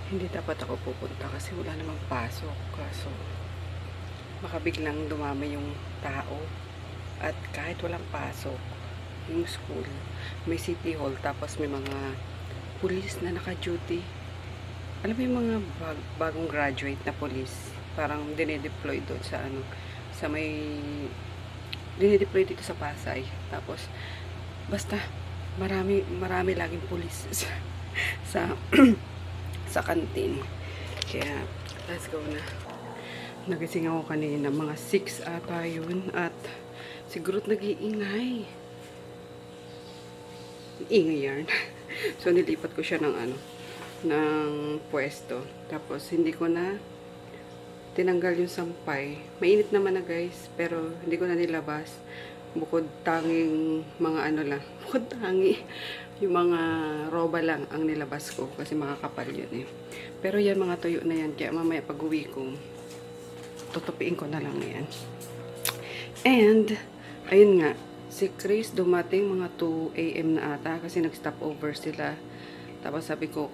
Hindi dapat ako pupunta kasi wala namang pasok. Kaso, makabiglang dumami yung tao. At kahit walang pasok, yung school, may city hall, tapos may mga pulis na naka-duty. Alam mo yung mga bagong graduate na pulis, parang dinedeploy doon sa sa may, dinedeploy dito sa Pasay. Tapos, basta, marami laging pulis sa sa kantin. Kaya, let's go na. Nagising ako kanina, mga 6 ata yun, at siguro nag-iingay. Ingay yarn. So, nilipat ko siya ng ng pwesto. Tapos, hindi ko na tinanggal yung sampay. Mainit naman na guys, pero hindi ko na nilabas. Bukod tanging mga lang. Bukod tangi. Yung mga roba lang ang nilabas ko kasi makakapal yun eh. Pero yan, mga tuyo na yan. Kaya mamaya pag uwi ko, tutupiin ko na lang yan. And, ayun nga, si Chris dumating mga 2 AM na ata kasi nag-stop over sila. Tapos sabi ko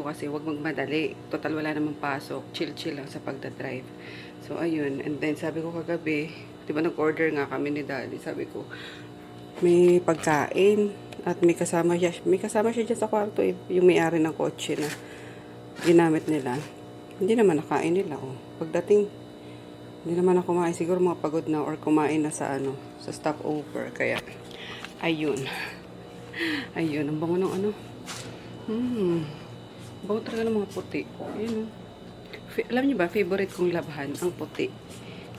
kasi wag magmadali. Total wala namang pasok. Chill lang sa pagdadrive. So, ayun. And then, sabi ko kagabi, di ba nag-order nga kami ni Daddy, sabi ko, may pagkain. At may kasama siya dyan sa kwarto eh. Yung may-ari ng kotse na ginamit nila. Hindi naman nakain nila. Oh. Pagdating, hindi naman ako kumain. Siguro mga pagod na or kumain na sa sa stopover. Kaya, ayun. Ayun. Ang bango ng bango talaga ng mga puti. Ayun. Alam niyo ba, favorite kong labhan, ang puti.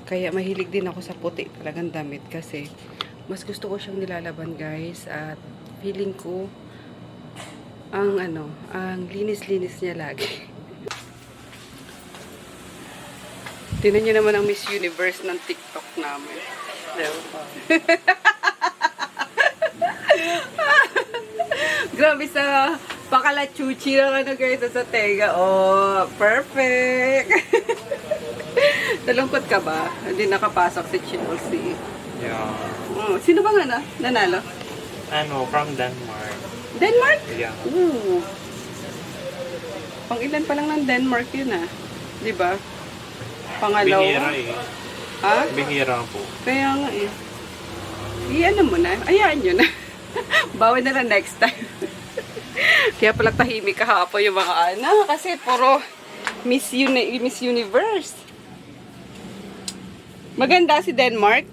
Kaya mahilig din ako sa puti talagang damit. Kasi, mas gusto ko siyang nilalaban guys. At feeling ko, ang linis-linis niya lagi. Tingnan niyo naman ang Miss Universe ng TikTok namin. Grabe sa pakalachuchi lang guys sa tenga. Oh, perfect! Nalungkot ka ba? Hindi nakapasok si Chelsea. Yeah. Oh, sino ba nga nanalo? From Denmark. Denmark? Yeah. Ooh. Pang-ilan pa lang ng Denmark yun Di ba? Pangalawa. Bihira eh. Ha? Bihira po. Kaya nga eh. Iyan mo na. Ayaan nyo na. Bawal na lang next time. Kaya pala tahimik kahapon yung mga kasi puro Miss Universe. Maganda si Denmark.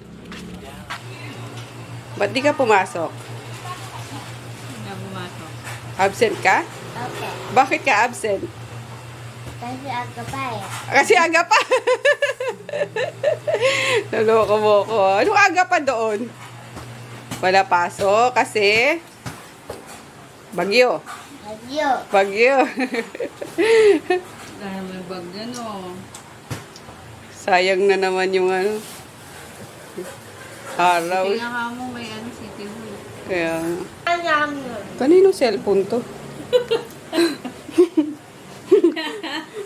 Ba't di ka pumasok? Absent ka? Okay. Bakit ka absent? Kasi aga pa eh. Kasi aga pa. Naloko mo ko. Anong aga pa doon? Wala pasok kasi bagyo. Bagyo. Bagyo. Dahil may bagyo, no? Sayang na naman yung araw. Tingnan ka mo, may city hall. Kaya, Alam mo. kaninong cellphone to?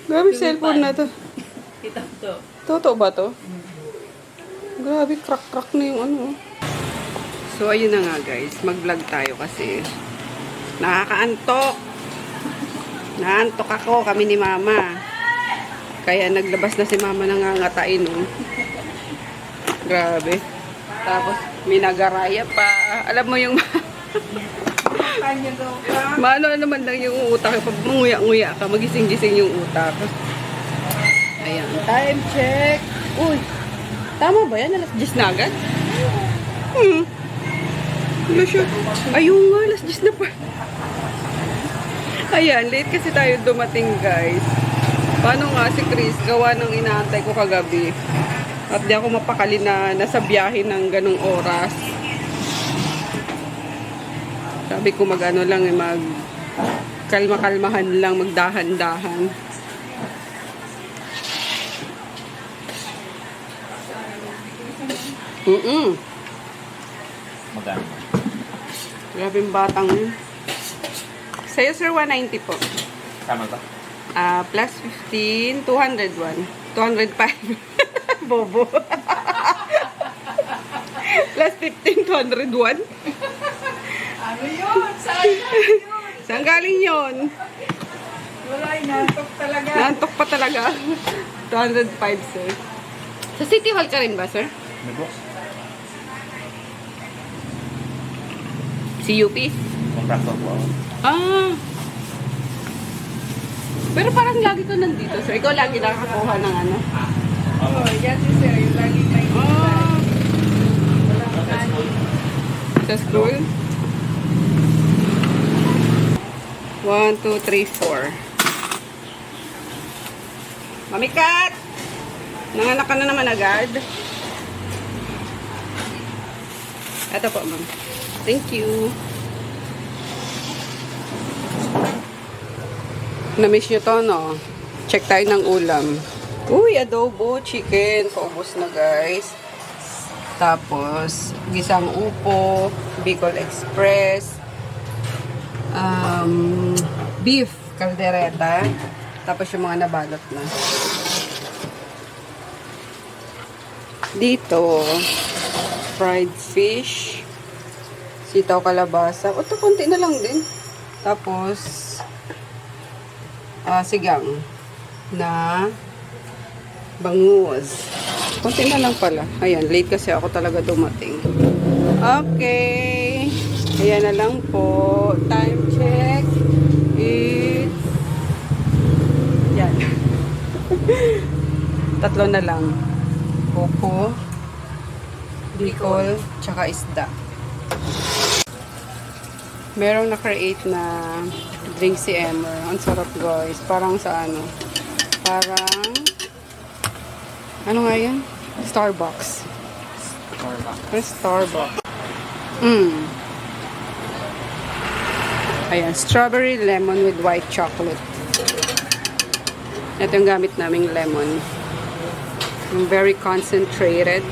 Grabe cellphone na to. Ito to. Totoo ba to? Grabe, crack na yung So, ayun na nga guys. Mag-vlog tayo kasi nakakaantok. Naantok ako, kami ni Mama. Kaya naglabas na si Mama nangangatain. Grabe. Tapos, minagaraya pa. Alam mo yung Maano naman lang yung utak. Pag manguya-nguya ka, magising-gising yung utak. Ayan. Time check. Uy. Tama ba yan? Alas 10 na agad? Wala siya. Ayun nga, alas 10 na pa. Ayan, late kasi tayo dumating guys. Paano nga si Chris? Gawa ng inaantay ko kagabi. At di ako mapakali na nasa biyahe ng ganong oras. Sabi ko lang mag kalma-kalmahan lang, magdahan-dahan. Magkano? Grabe yung batang yun. Sa'yo sir, 190 po. Tama ba? Plus 15, 201. 205. Bobo. Plus 15, 201. Ano yun? Saan yun? Saan galing yun? Wala, inantok talaga. Naantok pa talaga. 205, sir. Sa City Hall ka rin ba, sir? Ano po? CUP? Contractor po ako. Ah. Pero parang lagi ko nandito, sir. Ikaw lagi nakakuha ng ano? Oo, yan si sir. Yung lagi may Ah. walang kanin. Sa school? 1, 2, 3, 4. Mami Kat! Nanganak ka na naman agad. Ito po, ma'am. Thank you. Na-miss nyo to, no? Check tayo ng ulam. Uy, adobo, chicken. Paubos na, guys. Tapos, gisang upo, Bicol Express, beef, caldereta, tapos yung mga nabalot na. Dito, fried fish, sitaw kalabasa. O, ito, konti na lang din. Tapos, sigang na bangus. Konti na lang pala. Ayan, late kasi ako talaga dumating. Okay. Ayan na lang po. Time check. It's... Yan. 3 na lang. Coco, Bicol, tsaka isda. Merong na-create na drink si Emmer. Ang sarap, guys. Parang sa ano? Parang... Ano nga yan? Starbucks. Parang Starbucks. Ayan. Strawberry lemon with white chocolate. Ito yung gamit naming lemon. Yung very concentrated.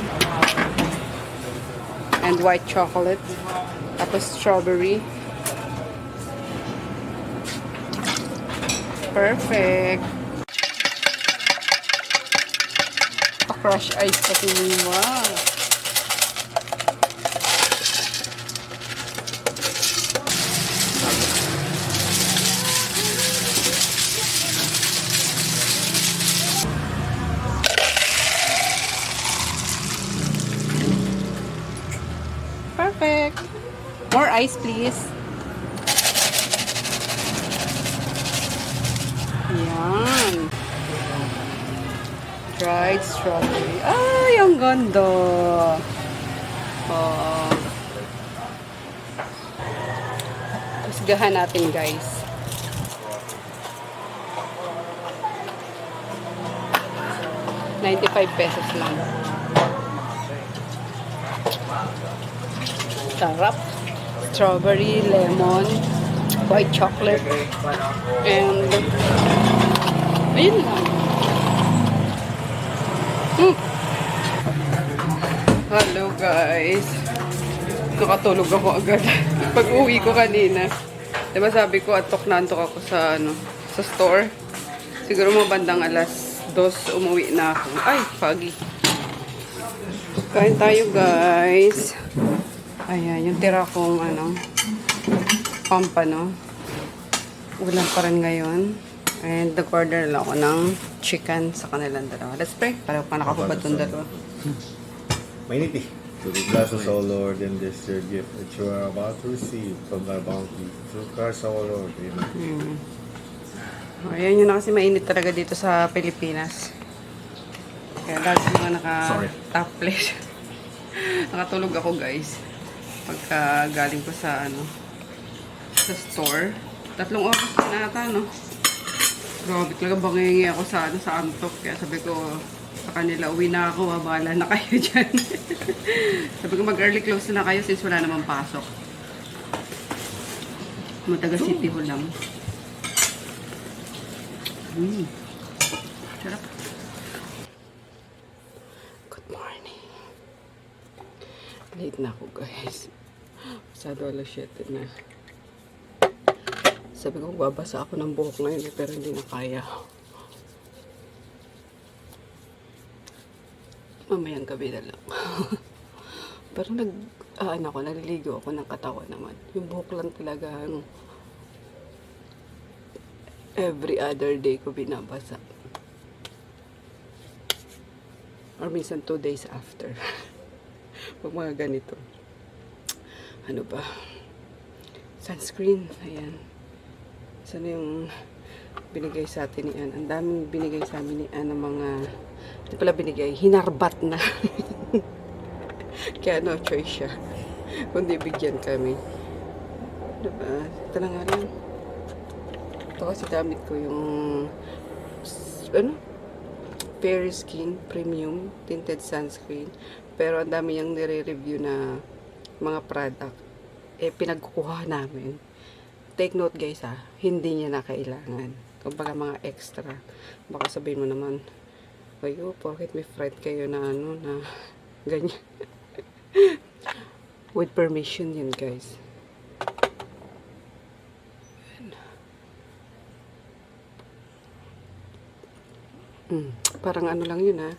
And white chocolate. Tapos strawberry. Perfect. Crush ice pati. Wow. Perfect. More ice, please. Yan. Dried strawberry. Ay, ang ganda. Oh. Husgahan natin, guys. ₱95 lang. Sarap. Strawberry, lemon, white chocolate, and ayun lang. Hello, guys. Nakatulog ako agad. Pag uwi ko kanina. Diba sabi ko, antok na antok ako sa, sa store. Siguro mga bandang alas 2 umuwi na ako. Ay, foggy. Kain tayo, guys. Ayan, yung tira kong, pampano. Ulam pa rin ngayon. And nag-order lang ako ng chicken sa kanilang dalawa. Let's pray. Para pa nakakubad itong dalawa. Mainit eh. To be blessed, O Lord, in this your gift that you are about to receive from thy bounty. Through Christ our Lord. Amen. Ayan yun na kasi mainit talaga dito sa Pilipinas. Kaya dahil sa mga naka-topless. Nakatulog ako, guys. Pagka galing ko sa, sa store. 3 oras na ata, no? Grabe talaga bangingi ako sa, sa antok. Kaya sabi ko sa kanila, uwi na ako, bahala na kayo dyan. Sabi ko mag-early close na kayo since wala namang pasok. Mataga City Hall lang. Sarap. Good morning. Late na ako, guys. Pasado alas 7 na. Sabi ko, babasa ako ng buhok ngayon, pero hindi na kaya. Mamayang gabi na lang. Pero naliligo ako ng katawan naman. Yung buhok lang talaga, Every other day ko binabasa. Or minsan 2 days after. Pag mga ganito. Ano ba? Sunscreen. Ayan. Sana yung binigay sa atin ni Ann. Ang daming binigay sa amin ni Ann ng mga, hindi pala binigay, hinarbat na. Kaya no choice siya. Kundi bigyan kami. Diba? Ito na nga lang. Ito kasi gamit ko yung Fairy Skin Premium Tinted Sunscreen. Pero ang dami niyang nire-review na mga product. Pinagkukuha namin. Take note guys hindi niya na kailangan. Kumbaga mga extra. Baka sabihin mo naman, ayo, porket may friend kayo na na ganyan. With permission yun guys. Parang ano lang yun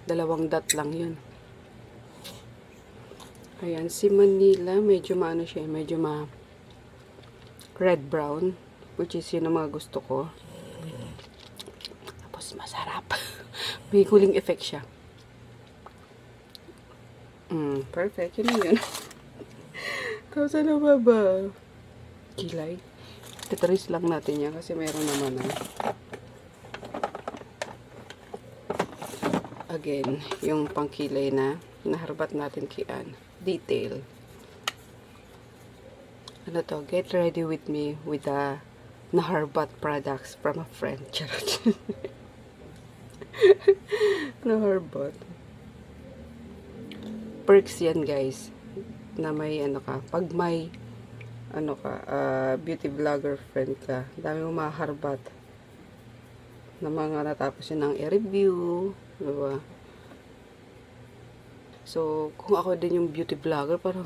2 dot lang yun. Ayan, si Manila, medyo maano siya, medyo red brown, which is yun ang mga gusto ko. Tapos masarap. May cooling effect siya. Perfect, yun yun. Tapos ano ba? Kilay. Titris lang natin yan kasi meron naman again, yung pangkilay na naharbat natin kay Ann. Detail. Ano to? Get ready with me with the naharbat products from a friend. Charot. Naharbat. Perks yan guys. Na may pag may beauty vlogger friend ka, dami mo maharbat na mga natapos yun ng i-review. Diba? So, kung ako din yung beauty vlogger, parang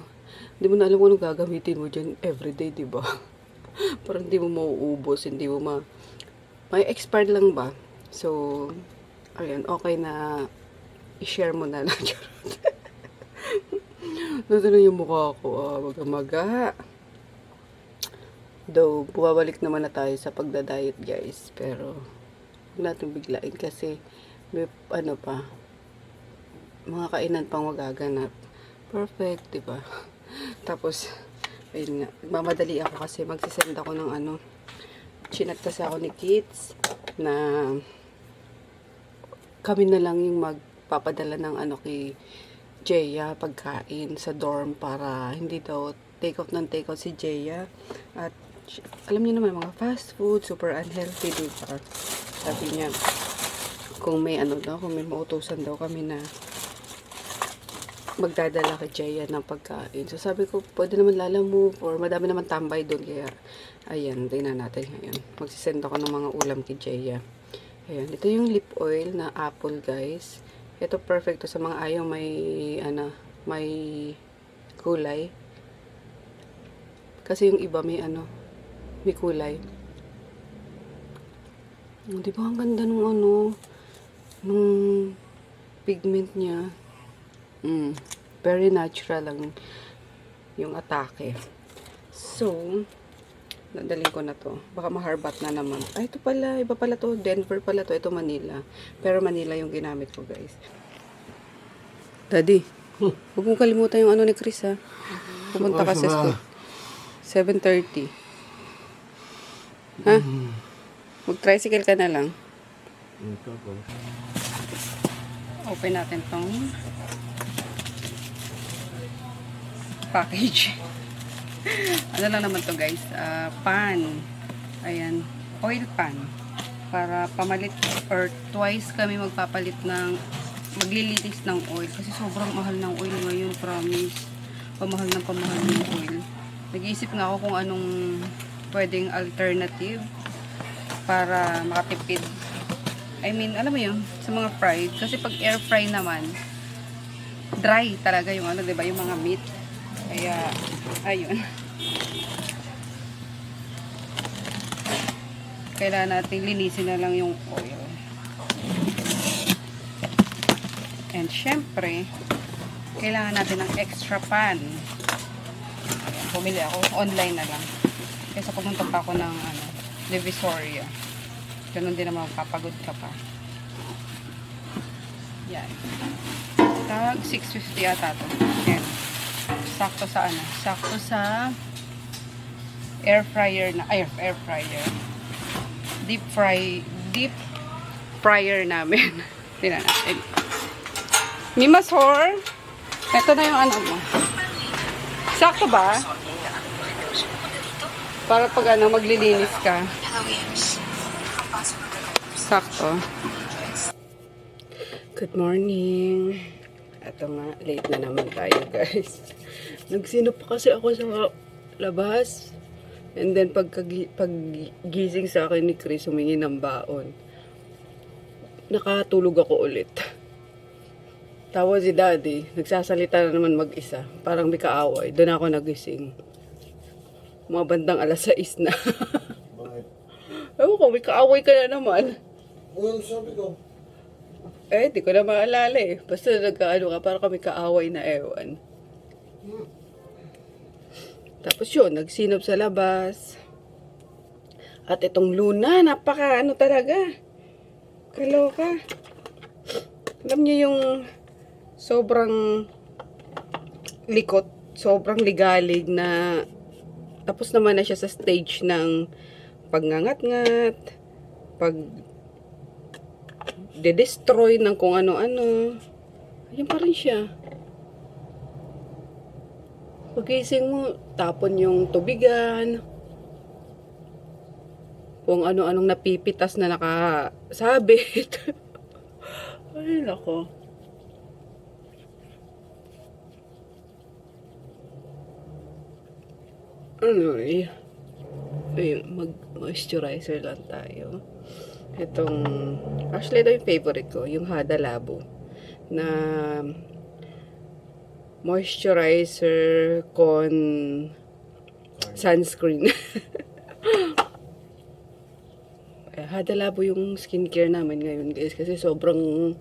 hindi mo na alam kung anong gagamitin mo dyan everyday, diba? Parang hindi mo mauubos, hindi mo may expired lang ba? So, ayan, okay na i-share mo na lang. Nandun na yung mukha ko, maga-maga. Though, bumabalik naman na tayo sa pagda-diet, guys. Pero, huwag natin biglain kasi may mga kainan pang magaganap. Perfect, diba? Tapos, ayun nga, mamadali ako kasi magsisend ako ng chinat kasi ako ni Kids na kami na lang yung magpapadala ng kay Jeya pagkain sa dorm para hindi daw take out si Jeya. At alam niyo naman, mga fast food, super unhealthy, diba? Sabi niya, kung may kung may mautusan daw kami na magdadala kay Jeya ng pagkain. So sabi ko, pwede naman Lalamove or madami naman tambay doon. Kaya, ayan, tingnan natin ngayon. Magsisend ako ng mga ulam kay Jeya. Ayan, ito yung lip oil na apple, guys. Ito perfect to sa mga ayaw may kulay. Kasi yung iba may may kulay. Di ba ang ganda nung nung pigment niya. Very natural lang yung atake. So, nadalhin ko na to. Baka maharbat na naman. Ay, ito pala. Iba pala to. Denver pala to. Ito Manila. Pero Manila yung ginamit ko, guys. Daddy, huwag mong kalimutan yung ni Chris, ha. Pumunta ka sa school. 7:30. Ha? Mag-tricycle ka na lang. Open natin tong package. Ano lang naman to guys, pan. Ayan, oil pan. Para pamalit or twice kami magpapalit maglilinis ng oil. Kasi sobrang mahal ng oil ngayon, promise. Pamahal ng oil. Nag-iisip nga ako kung anong pwedeng alternative para makatipid. I mean, alam mo yun, sa mga fried. Kasi pag air fry naman, dry talaga yung diba, yung mga meat. Kaya, ayun. Kailangan natin linisin na lang yung oil. And syempre, kailangan natin ng extra pan. Ayan, bumili ako. Online na lang. Kaysa pumunta pa ako ng Divisoria. Ganun din naman, papagod ka pa. Yan. Tag 650 ata to. Yan. Sakto sa ano? Sakto sa air fryer na, air fryer. Deep fryer namin. Tingnan natin. Mimasor. Ito na yung ano mo. Sakto ba? Para pag ano, maglilinis ka. Sakto. Good morning. Ito nga, late na naman tayo guys. Nagsinop pa kasi ako sa labas. And then paggising sa akin ni Chris, humingi ng baon. Nakatulog ako ulit. Tawag si Daddy, nagsasalita na naman mag-isa. Parang may kaaway. Doon ako nagising. Mga bandang alas 6 na. Bakit? Ewan ko, may kaaway ka na naman. Well, sabi ko. Di ko na maalala eh. Basta nagkaano ka, parang kami kaaway na ewan. Tapos yun, nagsinop sa labas. At itong Luna, napaka ano talaga. Kaloka. Alam niyo yung sobrang likot, sobrang ligalig na tapos naman na siya sa stage ng pagngangat-ngat, de-destroy ng kung ano-ano. Ayun pa rin siya. Pagising mo, tapon yung tubigan. Kung ano-anong napipitas na nakasabit. Ay, nako. Ano eh. Mag-moisturizer lang tayo. Actually, ito yung favorite ko. Yung Hada Labo. Na moisturizer con sunscreen. Hada Labo yung skincare namin ngayon guys. Kasi sobrang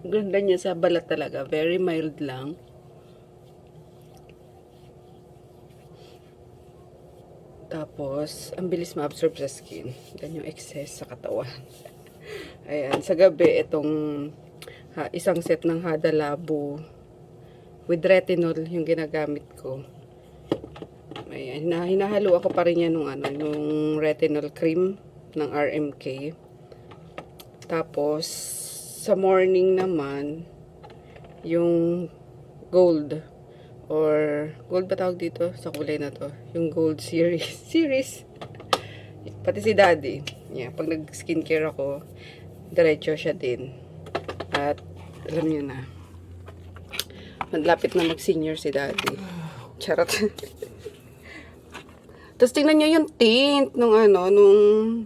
ganda niya sa balat talaga. Very mild lang. Tapos, ang bilis ma-absorb sa skin. Yan yung excess sa katawan. Ayan, sa gabi, itong isang set ng Hada Labo with retinol yung ginagamit ko. Ayan, hinahalo ako pa rin yan nung retinol cream ng RMK. Tapos, sa morning naman, yung gold. Or, gold ba tawag dito? Sa kulay na to. Yung gold series. Pati si Daddy. Yeah, pag nag-skincare ako, diretso siya din. At, alam niyo na. Malapit na mag-senior si Daddy. Charot. Tapos tingnan niyo yung tint nung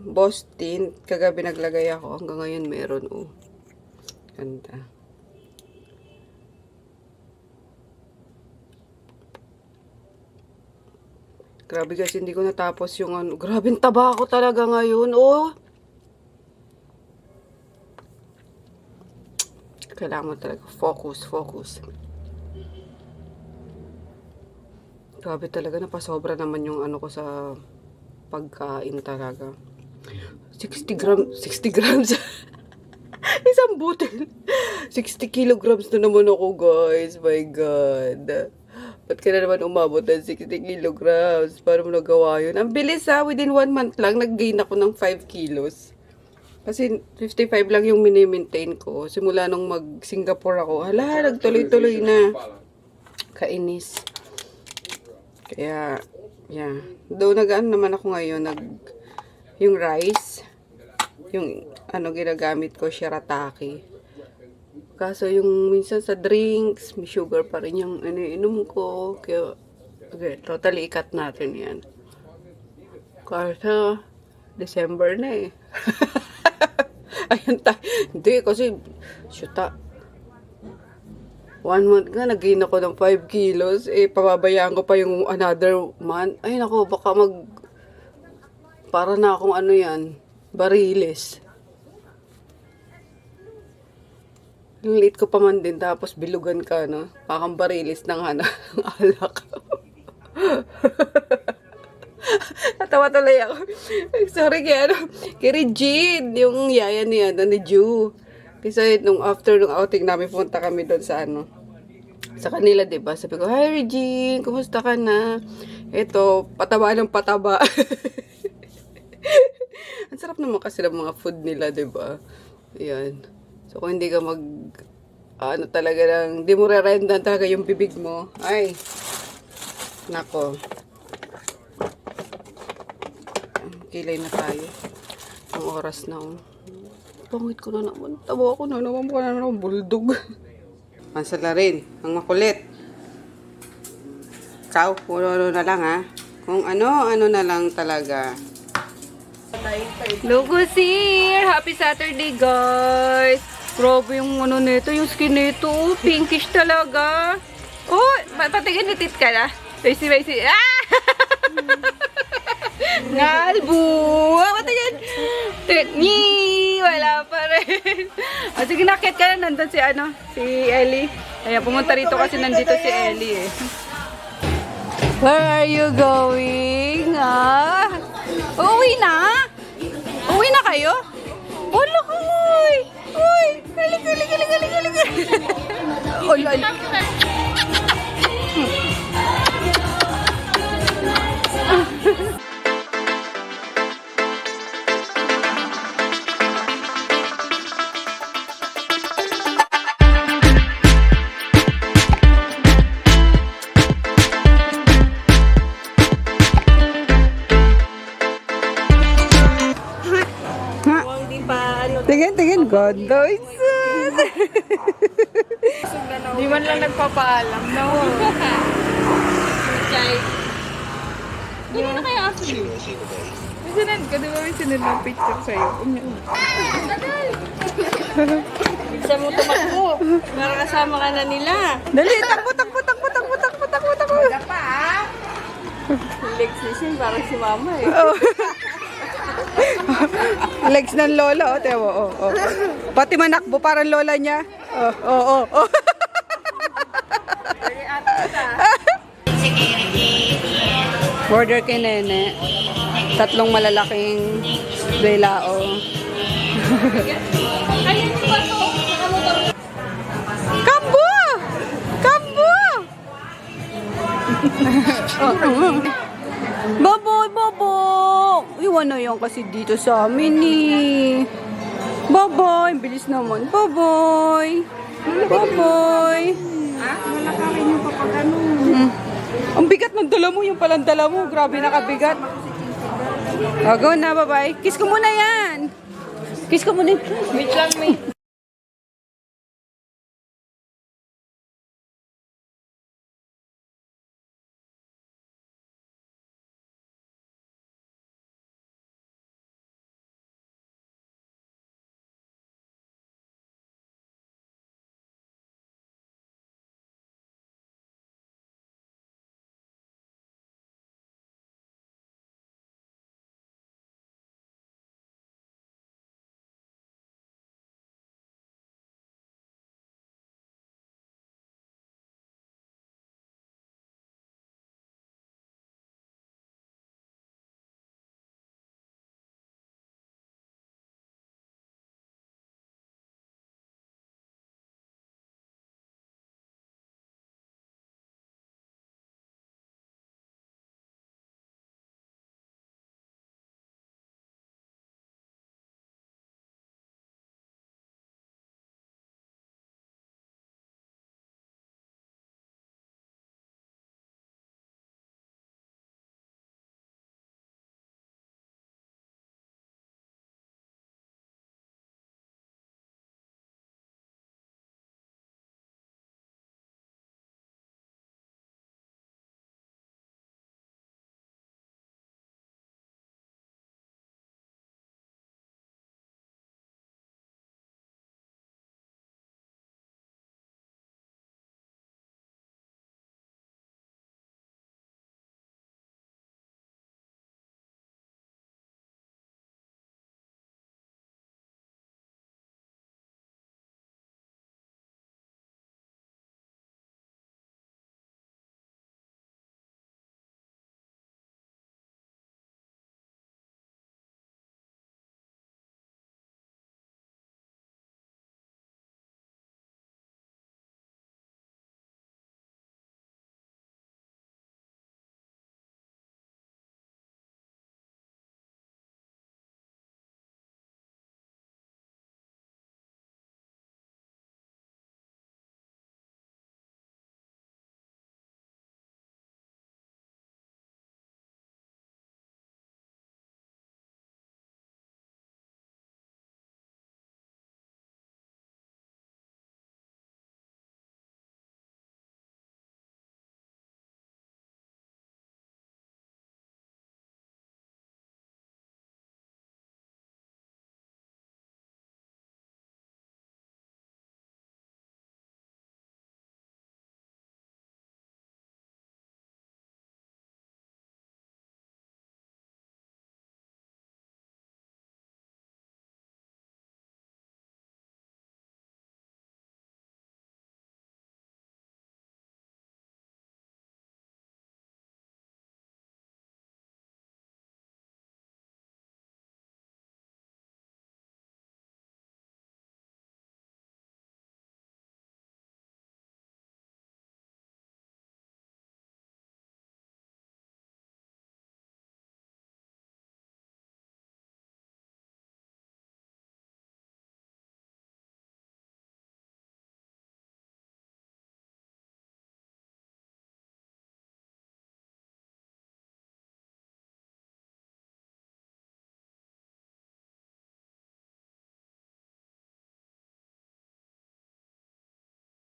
Boss tint. Kagabi naglagay ako. Hanggang ngayon meron, oh. Ganda. Grabe guys, hindi ko natapos yung grabe ang taba ko talaga ngayon, oh. Kailangan mo talaga focus. Grabe talaga, napasobra naman yung ko sa pagkain talaga. 60 grams. Isang butil. 60 kilograms na naman ako, guys. My God. Ba't ka na naman umabot ng 60 kilograms? Para mo nagawa yun? Ang bilis ha, within 1 month lang, nag-gain ako ng 5 kilos. Kasi 55 lang yung mini-maintain ko. Simula nung mag-Singapore ako, hala, nagtuloy-tuloy na. Kainis. Kaya, yeah. Though nagaan naman ako ngayon, yung rice, yung ginagamit ko, shirataki. Kaso yung minsan sa drinks, may sugar pa rin yung inom ko. Kaya, okay, totally ikat natin yan. Kaso, December na eh. Ayun tayo. Hindi, kasi, syuta. 1 month nga, nag-gain ako ng 5 kilos. Pababayaan ko pa yung another month. Ay, nako, baka para na akong bariles. Late ko pa man din, tapos bilugan ka, no? Pakang barilis ng alak. Natawa tuloy ako. Sorry kay Regine, yung yaya ni Ju. Kasi nung after nung outing namin, punta kami doon sa sa kanila, diba? Sabi ko, hi Regine, kumusta ka na? Ito, pataba ng pataba. Ang sarap naman kasi ng mga food nila, diba? Ayan. So, kung hindi ka talaga lang, di mo re-rendan talaga yung bibig mo. Ay, nako. Kilay na tayo. Ang oras na, Pangit ko na naman. Tawa ako na naman. Mukha na naman bulldog. Mansala rin. Ang makulit. Ikaw, puro na lang ha. Kung ano na lang talaga. Lugos here! Happy Saturday, guys! Grabe yung nito, yung skin nito. Pinkish talaga. Oh, patigin nitit ka na. Baisi. Ah! Nalbu! Patigin! Ni! Wala pa rin. Sige, nakit ka na. Nandun si Ellie. Ayan, pumunta rito kasi nandito si Ellie eh. Where are you going? Uwi na? Uwi na kayo? Wala ko! Uy! Halik! Uy! Tingin, God knows. Di man lang nagpapaalam. No. Hindi na kaya ako yun. May sinend ka, di ba may sinend ng picture sa'yo? Bisa mo tumakbo. Para kasama ka na nila. Dali, takbo. Wala pa ah. Legs ni Shin, parang si mama eh. Legs ng lola, tewo. Pati manakbo parang lola niya. Oh. Border kay Nene. 3 malalaking duelao. Kambo! Bobo! Iwan na yan kasi dito sa amin eh. Boboy! Bilis naman. Boboy! Malakarin yung papagano. Ang bigat ng dala mo. Yung palang dala mo. Grabe nakabigat. Go na, bye-bye. Kiss ko muna yan. Kiss ko muna. Wait lang, may